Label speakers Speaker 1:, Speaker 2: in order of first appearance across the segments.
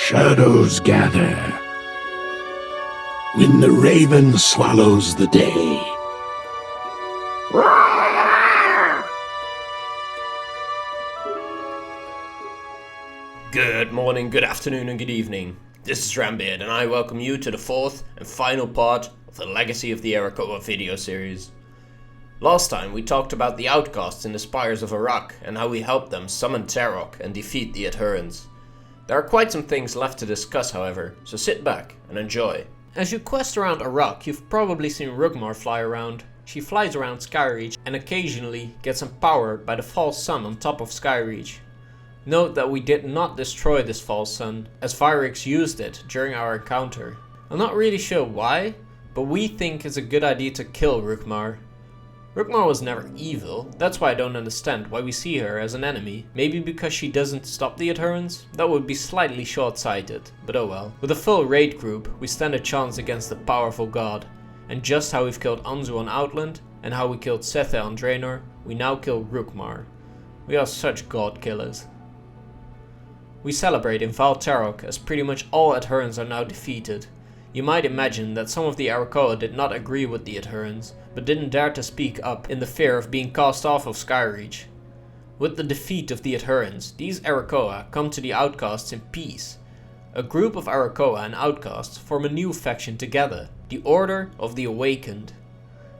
Speaker 1: shadows gather, when the raven swallows the day.
Speaker 2: Good morning, good afternoon, and good evening. This is Rambeard, and I welcome you to the fourth and final part of the Legacy of the Arakkoa video series. Last time we talked about the outcasts in the spires of Arak and how we helped them summon Tarok and defeat the adherents. There are quite some things left to discuss, however, so sit back and enjoy. As you quest around Arak, you've probably seen Rukmar fly around. She flies around Skyreach and occasionally gets empowered by the false sun on top of Skyreach. Note that we did not destroy this false sun, as Vyrix used it during our encounter. I'm not really sure why, but we think it's a good idea to kill Rukmar. Rukmar was never evil, that's why I don't understand why we see her as an enemy. Maybe because she doesn't stop the adherents? That would be slightly short-sighted, but oh well. With a full raid group, we stand a chance against the powerful god. And just how we've killed Anzu on Outland, and how we killed Sethe on Draenor, we now kill Rukmar. We are such god killers. We celebrate in Val Tarok as pretty much all adherents are now defeated. You might imagine that some of the Arakkoa did not agree with the adherents, but didn't dare to speak up in the fear of being cast off of Skyreach. With the defeat of the adherents, these Arakkoa come to the outcasts in peace. A group of Arakkoa and outcasts form a new faction together, the Order of the Awakened.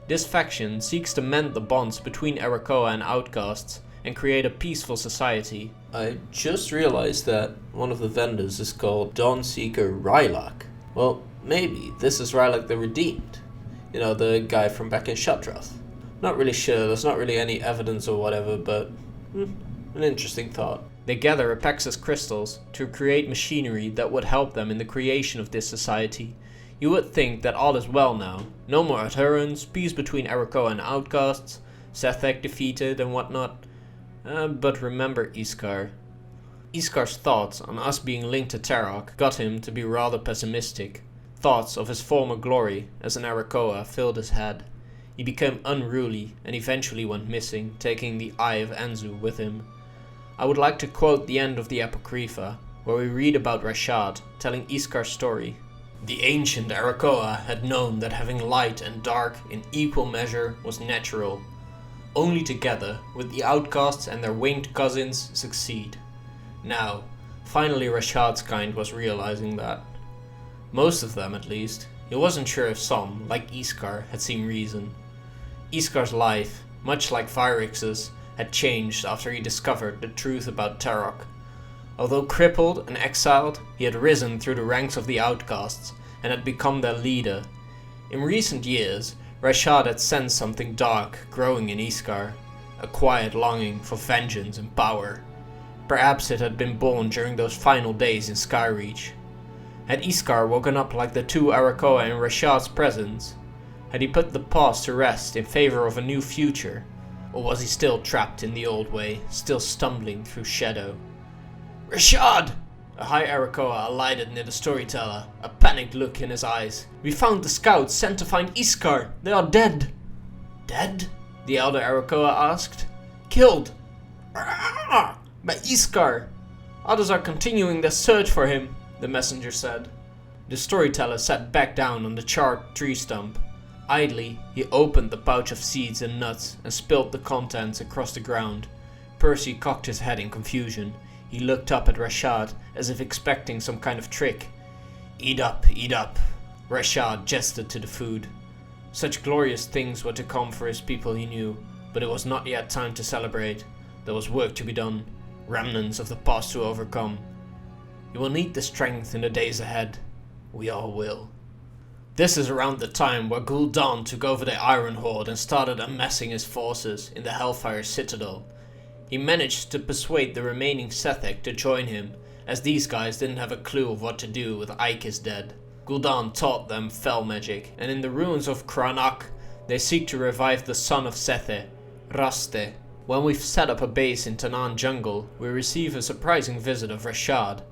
Speaker 2: This faction seeks to mend the bonds between Arakkoa and outcasts and create a peaceful society. I just realized that one of the vendors is called Dawnseeker Rylak. Well, maybe this is Rylak the Redeemed. You know, the guy from back in Shatrath. Not really sure, there's not really any evidence or whatever, but an interesting thought. They gather Apexis crystals to create machinery that would help them in the creation of this society. You would think that all is well now. No more adherents, peace between Arakkoa and outcasts, Sethek defeated and whatnot. But remember Iskar. Iskar's thoughts on us being linked to Tarok got him to be rather pessimistic. Thoughts of his former glory as an Arakkoa filled his head. He became unruly and eventually went missing, taking the Eye of Anzu with him. I would like to quote the end of the Apocrypha, where we read about Rashad telling Iskar's story. The ancient Arakkoa had known that having light and dark in equal measure was natural. Only together would the outcasts and their winged cousins succeed. Now, finally Rashad's kind was realizing that. Most of them at least. He wasn't sure if some, like Iskar, had seen reason. Iskar's life, much like Vyrix's, had changed after he discovered the truth about Tarok. Although crippled and exiled, he had risen through the ranks of the outcasts and had become their leader. In recent years, Rashad had sensed something dark growing in Iskar, a quiet longing for vengeance and power. Perhaps it had been born during those final days in Skyreach. Had Iskar woken up like the two Arakkoa in Rashad's presence? Had he put the past to rest in favor of a new future? Or was he still trapped in the old way, still stumbling through shadow? Rashad! A high Arakkoa alighted near the storyteller, a panicked look in his eyes. We found the scouts sent to find Iskar. They are dead. Dead? The elder Arakkoa asked. Killed. By Iskar. Others are continuing their search for him, the messenger said. The storyteller sat back down on the charred tree stump. Idly, he opened the pouch of seeds and nuts and spilled the contents across the ground. Percy cocked his head in confusion. He looked up at Rashad as if expecting some kind of trick. Eat up, eat up. Rashad gestured to the food. Such glorious things were to come for his people, he knew, but it was not yet time to celebrate. There was work to be done, remnants of the past to overcome. You will need the strength in the days ahead. We all will. This is around the time where Gul'dan took over the Iron Horde and started amassing his forces in the Hellfire Citadel. He managed to persuade the remaining Sethek to join him, as these guys didn't have a clue of what to do with Ikis dead. Gul'dan taught them fell magic, and in the ruins of kra'nak, they seek to revive the son of Sethe, Raste. When we've set up a base in Tanaan jungle, we receive a surprising visit of Rashad.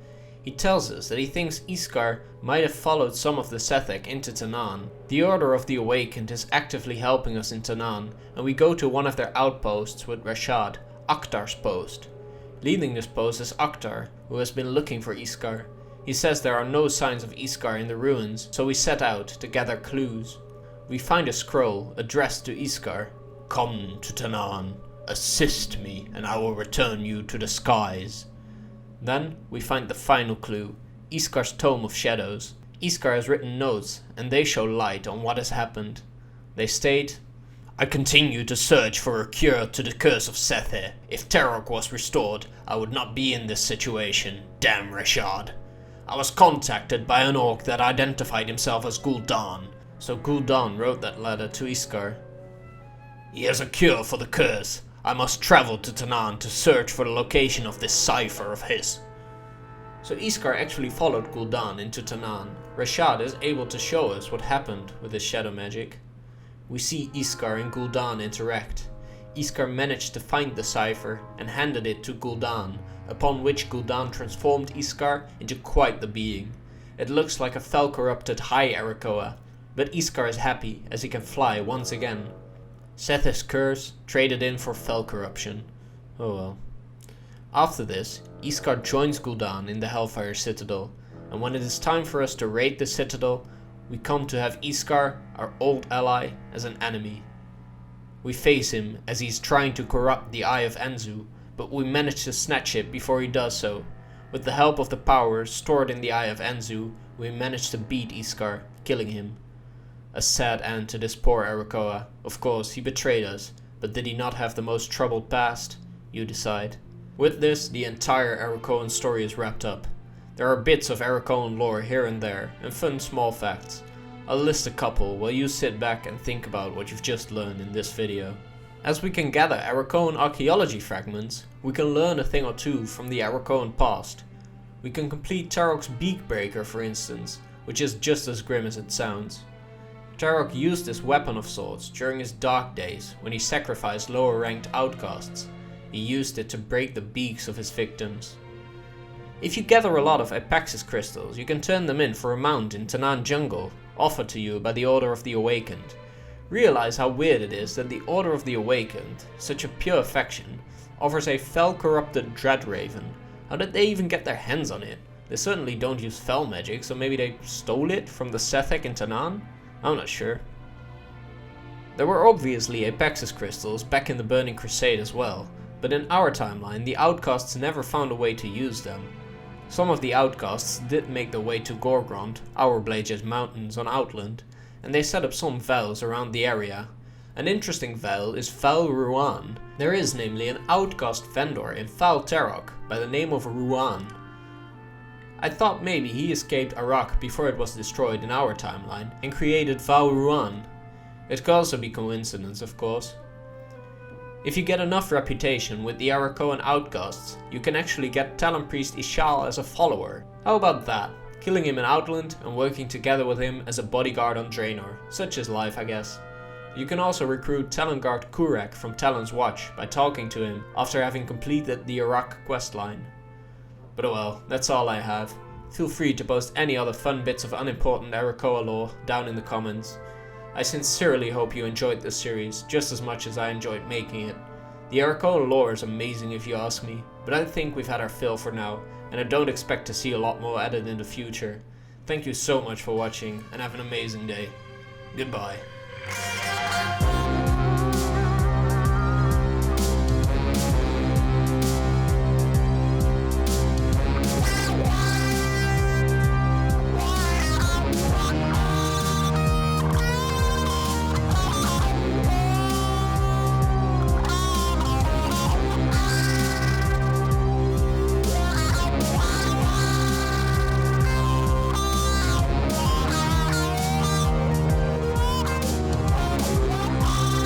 Speaker 2: He tells us that he thinks Iskar might have followed some of the Sethek into Tanaan. The Order of the Awakened is actively helping us in Tanaan, and we go to one of their outposts with Rashad, Akhtar's post. Leading this post is Akhtar, who has been looking for Iskar. He says there are no signs of Iskar in the ruins, so we set out to gather clues. We find a scroll addressed to Iskar. "Come to Tanaan, assist me, and I will return you to the skies." Then we find the final clue, Iskar's Tome of Shadows. Iskar has written notes, and they show light on what has happened. They state, "I continue to search for a cure to the curse of Sethe. If Tarok was restored, I would not be in this situation. Damn Rashad. I was contacted by an orc that identified himself as Gul'dan." So Gul'dan wrote that letter to Iskar. "He has a cure for the curse. I must travel to Tanaan to search for the location of this cipher of his." So Iskar actually followed Gul'dan into Tanaan. Rashad is able to show us what happened with his shadow magic. We see Iskar and Gul'dan interact. Iskar managed to find the cipher and handed it to Gul'dan, upon which Gul'dan transformed Iskar into quite the being. It looks like a fel-corrupted high Arakkoa, but Iskar is happy as he can fly once again. Sethe's curse traded in for fel-corruption. Oh well. After this, Iskar joins Gul'dan in the Hellfire Citadel, and when it is time for us to raid the Citadel, we come to have Iskar, our old ally, as an enemy. We face him as he is trying to corrupt the Eye of Enzu, but we manage to snatch it before he does so. With the help of the powers stored in the Eye of Enzu, we manage to beat Iskar, killing him. A sad end to this poor Arakkoa. Of course, he betrayed us, but did he not have the most troubled past? You decide. With this, the entire Arakkoan story is wrapped up. There are bits of Arakkoan lore here and there, and fun small facts. I'll list a couple while you sit back and think about what you've just learned in this video. As we can gather Arakkoan archaeology fragments, we can learn a thing or two from the Arakkoan past. We can complete Tarok's Beak Breaker, for instance, which is just as grim as it sounds. Tarok used this weapon of sorts during his dark days when he sacrificed lower ranked outcasts. He used it to break the beaks of his victims. If you gather a lot of Apaxis crystals, you can turn them in for a mount in Tanaan Jungle, offered to you by the Order of the Awakened. Realize how weird it is that the Order of the Awakened, such a pure faction, offers a fel-corrupted Dreadraven. How did they even get their hands on it? They certainly don't use fel magic, so maybe they stole it from the Sethek in Tanaan? I'm not sure. There were obviously Apaxis crystals back in the Burning Crusade as well, but in our timeline the outcasts never found a way to use them. Some of the outcasts did make their way to Gorgrond, our Blage's mountains on Outland, and they set up some vels around the area. An interesting vel is Val Ruan. There is namely an outcast vendor in Val Tarok by the name of Ruan. I thought maybe he escaped Arak before it was destroyed in our timeline and created Val Ruan. It could also be coincidence, of course. If you get enough reputation with the Arakkoan outcasts, you can actually get Talon Priest Ishal as a follower. How about that? Killing him in Outland and working together with him as a bodyguard on Draenor. Such is life, I guess. You can also recruit Talon Guard Kurak from Talon's Watch by talking to him after having completed the Arak questline. But oh well, that's all I have. Feel free to post any other fun bits of unimportant Arakkoa lore down in the comments. I sincerely hope you enjoyed this series just as much as I enjoyed making it. The Arakkoa lore is amazing if you ask me, but I think we've had our fill for now, and I don't expect to see a lot more added in the future. Thank you so much for watching, and have an amazing day. Goodbye.